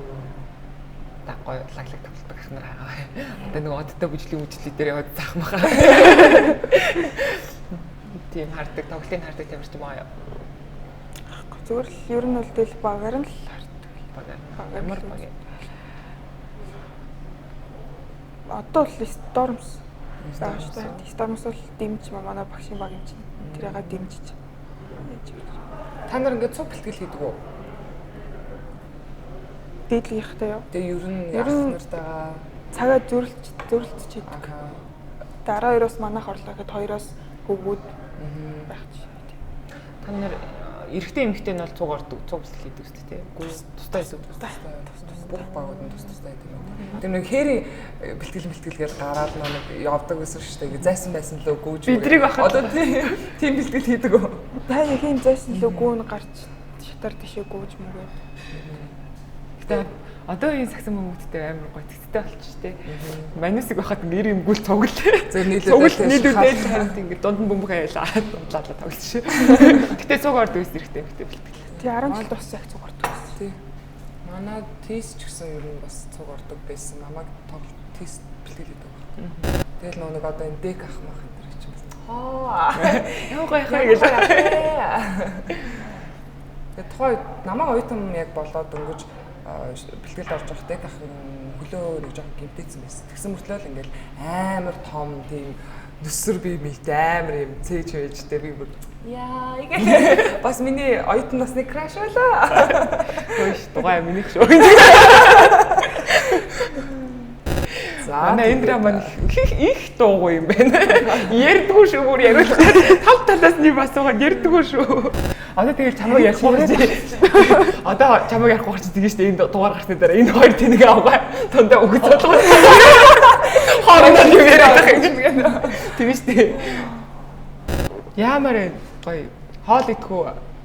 Гоё лаглаг тоглолтог ахнаар байгаа. Одоо нэг одтой бүжлийн үйлчлэл дээр яваад захмахаа. Тийм харддаг, тоглолтын харддаг тамирч юм аа. зүгээр л ер нь бол тэл багаар нь л харддаг. Ямар баг. Одоо л Storms байгаа шүү дээ. Storms бол дэмж манай багшийн баг юм чинь. Тэрийгээ дэмжиж. Та нар ингээд цуг бэлтгэл хийдэг үү? Дээдлийнхтэй юу? Тэгээ ер нь ах нартайгаа цагаа зөрлөлж хийдэг. Тэгээ 12-оос манайх орлоо гэхэд 2-оос хөвгүүд байх чинь. Та нар эрэгтэй эмэгтэй нь бол цуг ордог, цуг бэлтгэл хийдэг шүү дээ. Үгүй тустай эсвэл бүх багууд нь тустай гэдэг юм. Тэр нэг хээрийн бэлтгэл гараад нэг явдаг гэсэн шүү дээ. Зайсан байсан лөө гүйж. Бидрийг бахад одоо тийм бэлтгэл хийдэг үү? Та яг ийм зайсан лөө гүүн гарч шатар тишээ гүйж мөгөөд. Гэтэ Одоо энэ сагсан бөмбөгттэй амар гоё тэгттэй болчих тээ. Манусыг байхад нэр юмгүй цуглаа. Зөв нийлүүлээд харин ингээд дунд нь бөмбөг айлаа дудлаа тоглож. Гэтэ цуг орд үс эрэхтэй битээ бэлтгэл. Тий 10 жил дууссан яг цуг ордог. Тий. Манай тест ч гэсэн ер нь бас цуг ордог байсан. Намайг тоглолт тест бэлтгэлээд байгаа. Тэгэл нэг одоо энэ дек ах мах энэ ч юм. Яа гоё хаа гэж. Тэгээ тухай намайг оюутан яг болоод өнгөж бэлтгэлд орж явах дек ах хөлөө нэг жоохон гимтээсэн байсан. Тэгсэн мөртлөө л ингээл амар том тийм нүсэр би мэд амар юм цээж байжтэй би бүр яа игээ бас миний оюутан насны краш байлаа. Хөөш дугай минийх шүү. За энэ драма их дуугүй юм байна. Ярдггүй шүү бүр яриулах. Тав талаас нь бас байгаа ярдггүй шүү. Одоо тэгэл чамайг ярих гэж. Одоо чамайг ярих гэж тэгэж штэ энэ дугаар гарсны дараа энэ хоёр тэнэг авгаа. Тундаа өгч бодлоо. Хоорондоо юм яриад байгаа юм гэнэ. Тэгэж штэ. Ямар гоё хоол идэхүү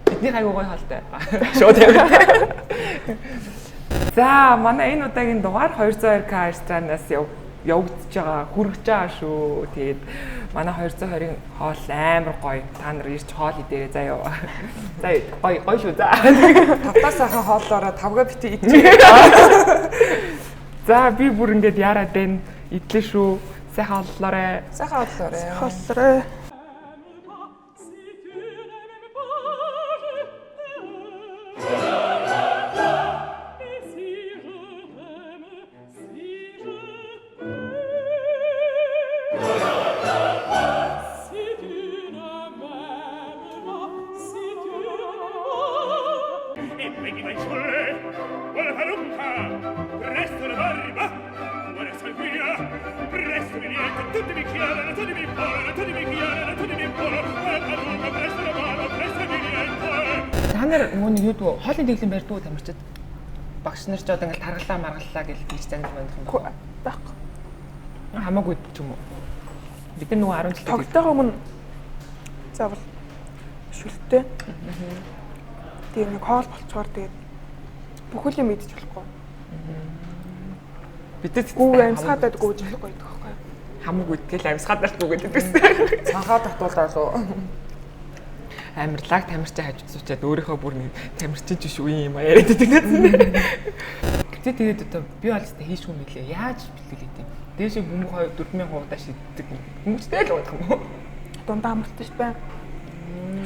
бидний айгуу гоё хоолтой. Шууд яваа. За манай энэ удаагийн дугаар 202K ресторанаас явагдаж байгаа хүрэж байгаа шүү. Тэгээд манай 220-ын хоол амар гоё. Та нар ирж хоол идээрэй заяа. За гоё шүү. За. Тавтаас ахын хооллоороо тавга бити идчихээ. За би бүр ингээд яарад байна. Идлээ шүү. Сайхан оллоорой. Сайхан оллоорой. Холлорой. Та нар нөгөө юу дүү хоолны дэглэм барьдгүй тамирчид багш нар ч одоо ингээл таргалаа маргаллаа гэж бич загнаж байна юм байна. Байхгүй. Хамаагүй ч юм уу. Бид нар нөгөө 10 жил тогтоогоо өмнө заавал шүлттэй. Тэгээ нэг хоол болцохоор тэгээд бүхэл юм идэж болохгүй. бидэд гүү амьсгаадад гүйж болохгүй гэдэг байхгүй юу? Хамаагүй тэгэл амьсгаадаад гүйгээд байсан. Цанхаа татуулаа лу. Амарлаг тамирчаа хажууд суучаад өөрийнхөө бүр нэг тамирчин ч биш үе юм а яриад байдаг. Гэтэ тэгээд одоо би бол тест хийшгүй мэлээ. Яаж бэлгэлээ тийм. Дээшээ бөмбөг 4000 удаа шиддэг. Хүмүүжтэй л удах юм уу? Дундаа амралтай шүү дээ.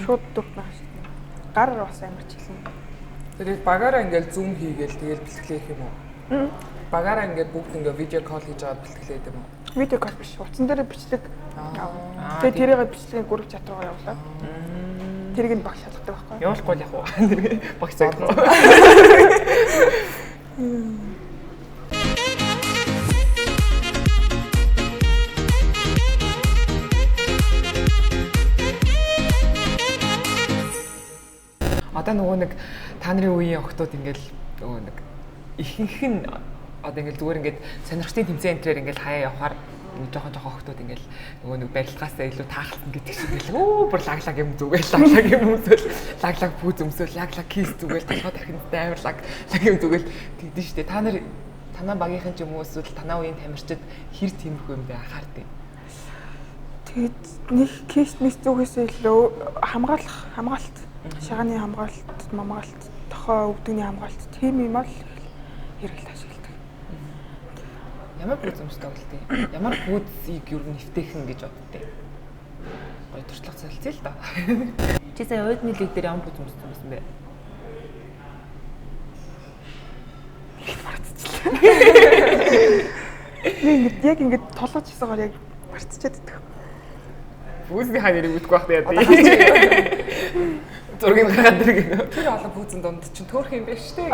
Шууд дуртнаа шүү дээ. Гар бас амарч хэлнэ. Тэгээд багаараа ингээл зум хийгээл тэгэл бэлтгэлээх юм уу? Багаараа ингээд бүгд ингээ видео кол хийж аваад бэлтгэлээд юм уу? Видео кол биш. Утсан дээр бичлэг. Тэгээд тэрийг бичлэгийн групп чат руу явуулаад. Тэрийг нь багш шалгадаг байхгүй юу? Явуулахгүй л яг уу. Багш зогтоо. Одоо нөгөө нэг та нарын үеийн охтууд ингээл нөгөө нэг ихэнх нь одоо ингээл зүгээр ингээд сонирхтын тэмцээн энтрээр ингээл хаяа явахаар жоохон охтууд ингээл нөгөө нэг барилгаасаа илүү таахсан гэдэг шиг ингээл бүр лаглаг юм зүгээл лаглаг юм өмсөөл лаглаг пүүз өмсөөл лаглаг кис зүгээл толгой тархинд амар лаг юм зүгээл тэгдэж штэ та нар танаа багийнхан ч юм уу эсвэл танаа үеийн тамирчид хэр тиймэрхүү юм бэ анхаардیں۔ Тэгээд нэг кис мис зүгээсээ илүү хамгаалалт шагааны хамгаалалт, мамгаалалт, тохоо өвдөгний хамгаалалт тийм юм бол хэрэгэл ашигладаг. Ямар пүүз өмсдөг вэ? Ямар пүүзийг юу нэвтэйхэн гэж боддیں۔ Гой туршлага солилцъя л да. Чи сая уйдны лиг дээр ямар пүүз өмсдөг юм бэ? Марцчихлаа. Яг ингэж толгож хийсээр яг марцчихад байдаг. Пүүзний хаа нэрийг үтгэх байх яа. Зургийг гаргаад ирэх. Тэр олон пүүзэн донд чинь төөрх юм биш үү?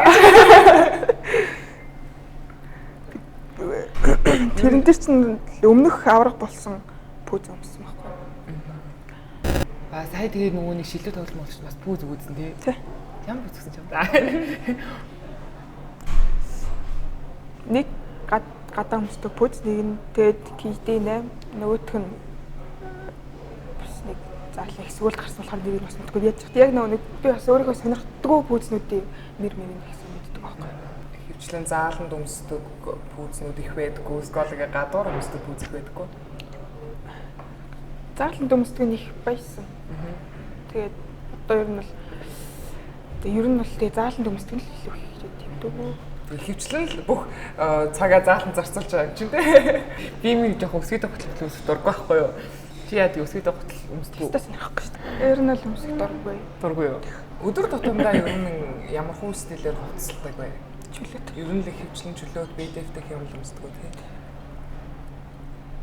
Тэрэн дээр чинь өмнөх аврах болсон пүүз өмсөн байхгүй. Сая тэгээ нөгөө нэг шилдэг тоглоом болчих бас пүүз өгөөдсөн тий. Ямар пүүз өгсөн ч юм да. Нэг гадаа өмсдөг пүүз нэг нь тэгээд KD8 нөгөөх нь заалаа эсвэл гарсан болохоор нэрийг бас мэдгүй яаж яг нэг би бас өөрийгөө сонирхдаггүй пүүзнүүдийн нэр мэрийг гэсэн мэддэг байхгүй. Хөвчлэн зааланд өмсдөг пүүзнүүд их байдаггүй, сколыг гадуур өмсдөг пүүз их байдаггүй. Зааланд өмсдөг нь их байсан. Тэгээд одоо ер нь бол тэгээ зааланд өмсдөг л илүү их тэмдэггүй. Хөвчлэн л бүх цагаа зааланд зарцуулж байгаа юм чинь тий. Би минь жоох өсгийдэх хөтөл өмсөх дурггүй байхгүй юу? Чи яа өсгийдэх хөтөл өмсдөг үү? Тэстас нэрхгүй шүү дээ. Ер нь л өмсөх дурггүй. Дурггүй юу? Өдөр тутамдаа ер нь ямар хүү стилээр хувцасдаг вэ? Чөлөөт. Ер нь л хөвчлэн чөлөөт BDF-тэй юм өмсдөг тий.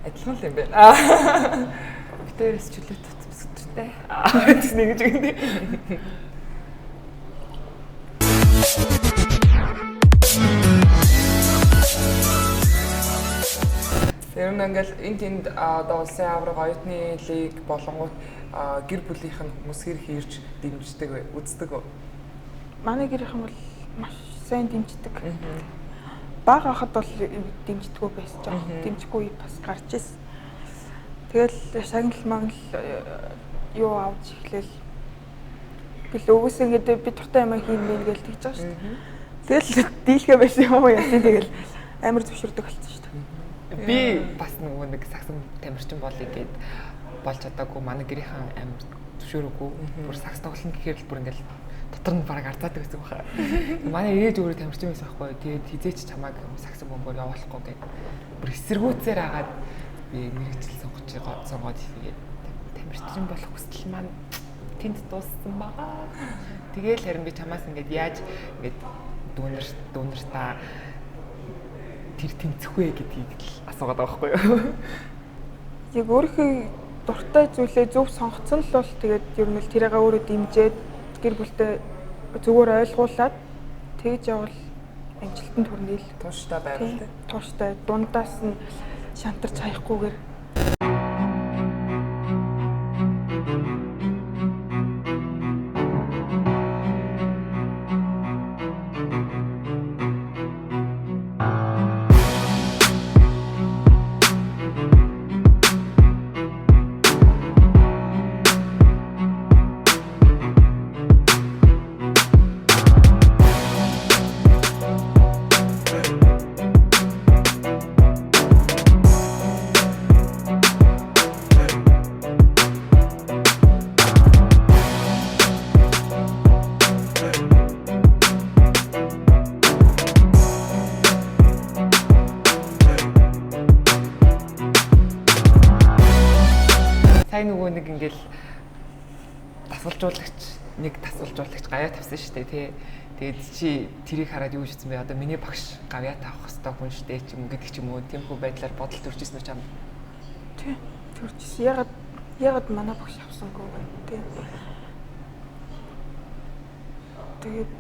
Адилхан л юм байна. Битээрс чөлөөт өмсөжтэй. Тэгс нэг гэж үгнэ. Тэр нь ингээл энд одоо улсын авраг оюутны лиг болонгууд гэр бүлийнх нь хүмүүс хэрэг ирж дэмждэг вэ? Үздэг үү? Манай гэрийнхэн бол маш сайн дэмждэг. Бага хахад бол дэмждэггүй байсан жоох. Дэмжихгүй бас гарч ирсэн. Тэгэл шагнал магнал юу авч эхлээл. Бил өгөөс ингээд би дуртай юм хийн мэн гээл тэгж байгаа шүү дээ. Тэгэл дийлхэ байсан юм уу яа тэгэл амар зөвшөрдөг болсон шүү дээ. Би бас нэг сагсан тамирчин болъё гэд болж чадаагүй манай гэрийнхэн амар зөвшөөрөөгүй. Бүр сагс тоглоно гэхээр л бүр ингээл дотор нь бараг арзаад байсан баха. Манай ээж өөрөө тамирчин байсан байхгүй. Тэгээд хизээч чамааг сагсан бөмбөр явуулахгүй гэд бүр эсэргүүцээр агаад би мэрэгчл сонгоод тэгээд тамирчин болох хүсэл маань тэнд дууссан байгаа. Тэгээл харин би чамаас ингээд яаж ингээд дүүнэр та тэр тэнцэх вэ гэдгийг л асуугаад байгаа байхгүй юу? Яг өөрийнхөө дуртай зүйлээ зөв сонгоцсон л бол тэгээд ер нь л тэрээгээ өөрөө дэмжиж гэр бүлтэй зүгээр ойлгуулад тэгж явал амжилтанд хүрнэ л. Тууштай байвал тий. Тууштай дундаас нь шантарч хаяггүйгээр. Сайн нөгөө нэг ингээл нэг тасалжуулагч гавьяа тавьсан шүү дээ тий. Тэгээд чи тэрийг хараад юу хийсэн бэ? Одоо миний багш гавьяа тавих хэвээр хүн шүү дээ ч юм гэдэг ч юм уу. Тиймхүү байдлаар бодол төрчихсөн үү чам? Тий. Төрчихсөн. Ягаад манай багш авсангүй вэ? Тий. Тэгээд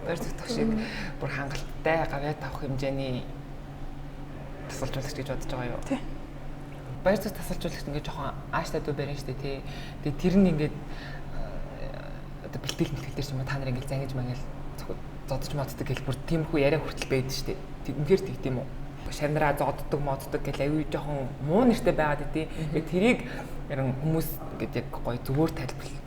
баяр зүгтх шиг бүр хангалттай гавьяа тавих хэмжээний тасалжуулагч гэж бодож байгаа юу? Тий. Баяр зүг тасалжуулагч ингээд жоохон ааштай дүү барин штэ тий. Тэгээд тэр нь ингээд одоо бэлтгэл дээр ч юм уу та нар ингээд зангиж мангал зодож моддаг гэл бүр тиймэрхүү яриа хүртэл байдаг штэ. Үнэхээр тэгдэм үү? Шанараа зоддог моддог гэл аюу жоохон муу нэртэй байгаад тий. Тэгээд тэрийг хүмүүс ингээд яг гоё зүгээр тайлбарлаа.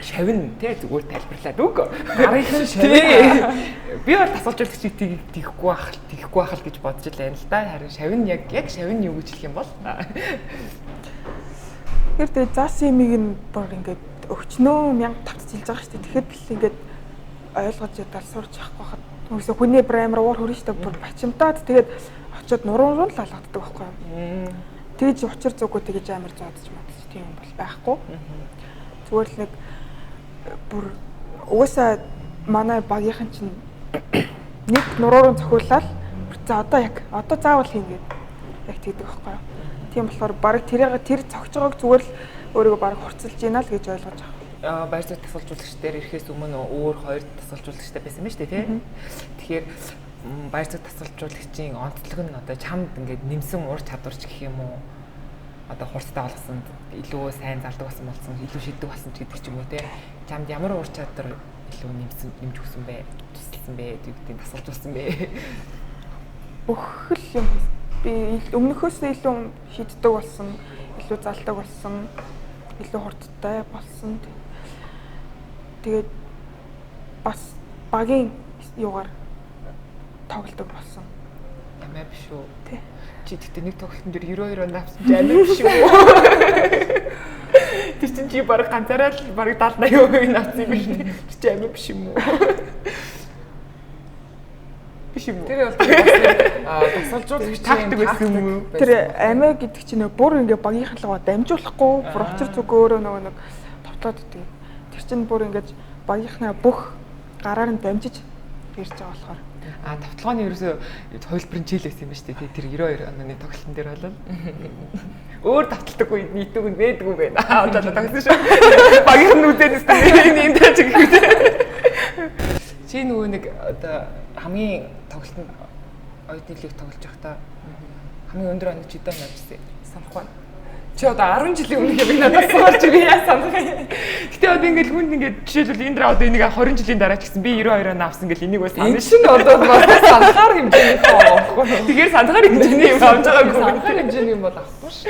Шавин тий зүгээр тайлбарлаад үг. Гарынхан шавин. Би бол тасалжуулагчийг тийхгүй байх л гэж бодож байна л да. Харин шавин яг шавин юу гэж хэлэх юм бол? Тэгэхээр тэгээ заасан юмыг нь бүр ингээд өгчнөө 1000 тавцжилж байгаа шүү дээ. Тэгэхэд л ингээд ойлгож ядал сурч авахгүй хаад. Үгүйсээ хүний амар уур хүрэн штэ бүр бачимтаад тэгээд очиод нуруур нь л алгаддаг байхгүй юу? Тэгж учир зүггүй тэгж амар зодож модож тийм юм бол байхгүй. Зүгээр л нэг бүр угаасаа манай багийнхан чинь нэг нуруур нь цохиулаад за одоо заавал хийнгээд яг тэгдэг байхгүй юу? Тийм болохоор баг тэр цогж байгааг зүгээр л өөрийгөө баг хурцлж ийна л гэж ойлгож байгаа. Баяр зүг тасалжуулагч дээр ирэхээс өмнө өөр хоёр тасалжуулагчтай байсан биз дээ тий. Тэгэхээр баяр зүг тасалжуулагчийн онцлог нь одоо чамд ингээд нэмсэн ур чадварч гэх юм уу? Одоо хурцтай болгосон, илүү сайн залдаг болсон, илүү шиддэг болсон гэдэг ч юм уу тий. Чамд ямар ур чадвар илүү нэмж өгсөн бэ? Тусалсан бэ? Тэгтийн тасалжуулсан бэ? Бүх л юм би өмнөхөөс илүү шиддэг болсон, илүү залдаг болсон, илүү хурдтай болсон. Тэгээд бас багийн юугаар тоглодог болсон. Амиа биш үү? Тий. Чи тэгтээ нэг тоглолтын дээр 92 он авсан чи амиа биш үү? Тэр чинь чи баг ганцаараа л баг 70-80% авсан юм биш үү? Чи амиа биш юм уу? Биш юм уу? Тэр бол тасалжуулагч тактик байсан юм уу? Тэр амиа гэдэг чинь бүр ингээ багийнхаа дамжуулахгүй бүр очир зүг өөрөө нэг товтлоод идэг. Тэр чинь бүр ингээ багийнхаа бүх гараар нь дамжиж ирж байгаа болохоор Тавталгааны ерөөсөө хувилбарын чийлээс юм ба шүү дээ. Тэр 92 оны тоглолтын дээр бол өөр тавталтаггүй нийтүүг нь вэдгүү байна. Аваад тогсон шүү. Багийн нүдэнээс энэ тааж гэх. Чи нөгөө нэг одоо хамгийн тоглолтод оюутны лиг тоглож байхдаа хамгийн өндөр оног чи даа навчсан санах байна. Чи одоо 10 жилийн өмнө би надаас суулж ирээ яа санах юм. Гэтэ одоо ингээд хүнд ингээд жишээлбэл энэ драа одоо энийг 20 жилийн дараа ч гэсэн би 92 он авсан гэл энийг бас энэ чинь одоо санахаар хэмжээний тоо. Тэгэхээр санахаар хэмжээний юм авч байгаагүй. Санахаар хэмжээний юм бол авахгүй шүү.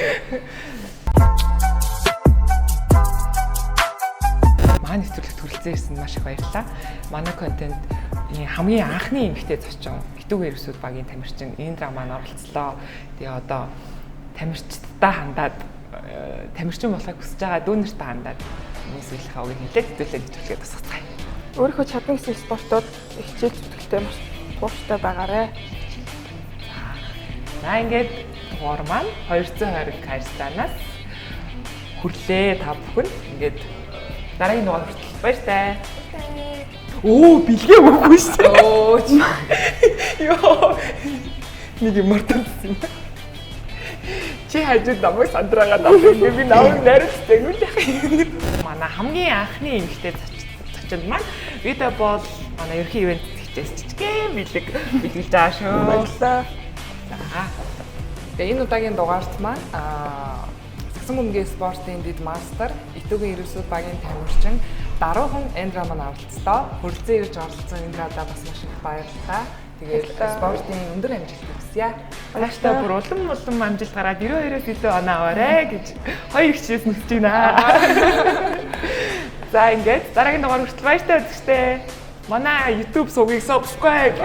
Манай нэвтрүүлэгт хүрэлцэн ирсэн маш их баярлалаа. Манай контент хамгийн анхны эмэгтэй зочин Битүүгийн ерөөсөд багийн тамирчин энэ драманд оролцлоо. Тэгээ одоо тамирчдаа хандаад тамирчин болохыг хүсэж байгаа дүүнертэй хандаад нийслэлийн огийг хэлээд хэвлэлээ нэвтрүүлгээ тусгацгаая. өөрийнхөө чадна гэсэн спортууд их хичээл зүтгэлтэй маш тууштай байгаарэ. За ингээд дугаар маань 220 хайрцаанаас хүрлээ та бүхэн ингээд дараагийн дугаар хүртэл баяртай. Оо бэлгээ өгөхгүй шүү. Оо ёо. Нэг юм мартчихсан. Чи хажууд намайг сандраагаад авсан. Би намайг найрцдаг юм л яах. Манай хамгийн анхны эмэгтэй зочин маань видео бол манай ерхий ивент хийчихээс жижигхэн бэлгэлж байгаа шүү. Баярлалаа. За. Тэгээ энэ удаагийн дугаарт маань Сагсан бөмбөгийн спортын дэд мастер Итүүгийн ерөөсөд багийн тамирчин даруухан Эндра маань оролцлоо. Хүрэлцэн ирж оролцсон Эндрадаа бас маш их баярлалаа. Тэгээд спортын өндөр амжилт хүсье. Нааштай бүр улам амжилт гараад 92-оос илүү оноо аваарэ гэж хоёр хичээс нүсэж байна. За ингээд дараагийн дугаар хүртэл баяртай үзэгчтэй. Манай YouTube сувгийг subscribe